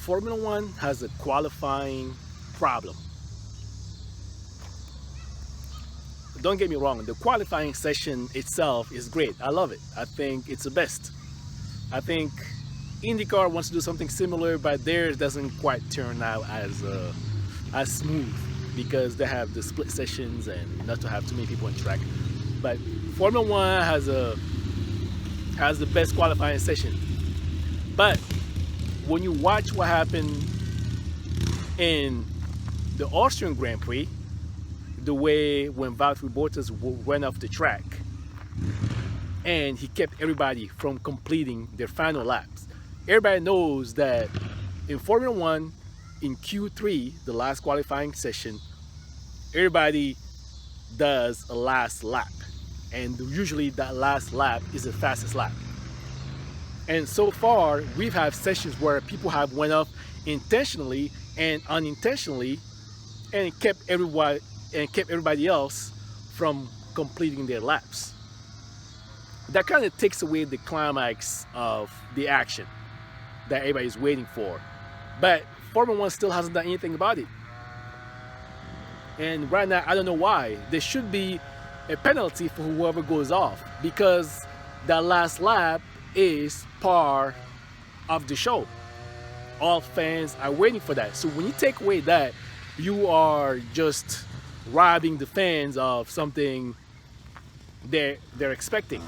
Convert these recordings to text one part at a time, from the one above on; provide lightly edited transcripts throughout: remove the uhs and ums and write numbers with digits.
Formula One has a qualifying problem. Don't get me wrong, the qualifying session itself is great. I love it. I think it's the best. I think IndyCar wants to do something similar, but theirs doesn't quite turn out as smooth because they have the split sessions and not to have too many people on track. But Formula One has the best qualifying session. But when you watch what happened in the Austrian Grand Prix, the way when Valterri Bottas went off the track and he kept everybody from completing their final laps. Everybody knows that in Formula 1, in Q3, the last qualifying session, everybody does a last lap. And usually that last lap is the fastest lap. And so far, we've had sessions where people have went off intentionally and unintentionally and kept everybody else from completing their laps. That kind of takes away the climax of the action that everybody's waiting for. But Formula 1 still hasn't done anything about it. And right now, I don't know why. There should be a penalty for whoever goes off, because that last lap is part of the show. All fans are waiting for that. So when you take away that, you are just robbing the fans of something they're expecting.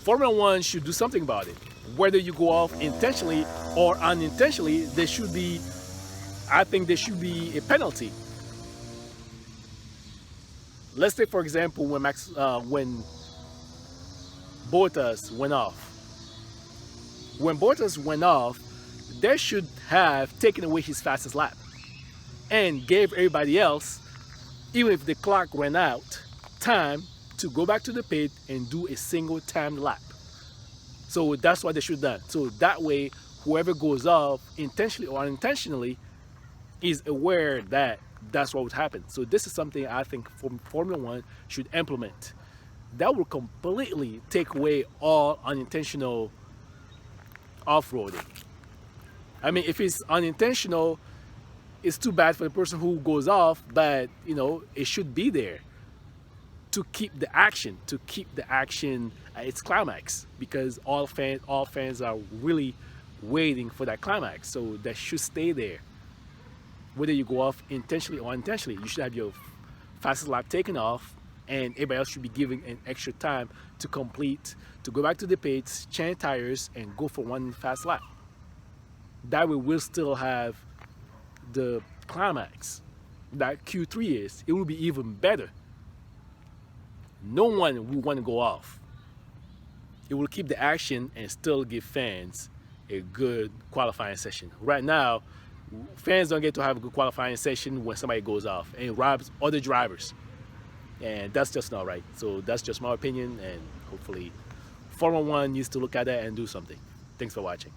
Formula 1 should do something about it. Whether you go off intentionally or unintentionally, I think there should be a penalty. Let's say, for example, when Bottas went off. When Bottas went off, they should have taken away his fastest lap and gave everybody else, even if the clock ran out, time to go back to the pit and do a single timed lap. So that's what they should have done. So that way, whoever goes off, intentionally or unintentionally, is aware that that's what would happen. So this is something I think Formula 1 should implement. That will completely take away all unintentional off-roading. I mean, if it's unintentional, it's too bad for the person who goes off, but it should be there to keep the action at its climax, because all fans are really waiting for that climax. So that should stay there. Whether you go off intentionally or unintentionally, you should have your fastest lap taken off, and everybody else should be given an extra time to go back to the pits, change tires, and go for one fast lap. That way we'll still have the climax that Q3 is. It will be even better. No one will want to go off. It will keep the action and still give fans a good qualifying session. Right now, fans don't get to have a good qualifying session when somebody goes off and it robs other drivers. And that's just not right. So that's just my opinion, and hopefully Formula 1 needs to look at that and do something. Thanks for watching.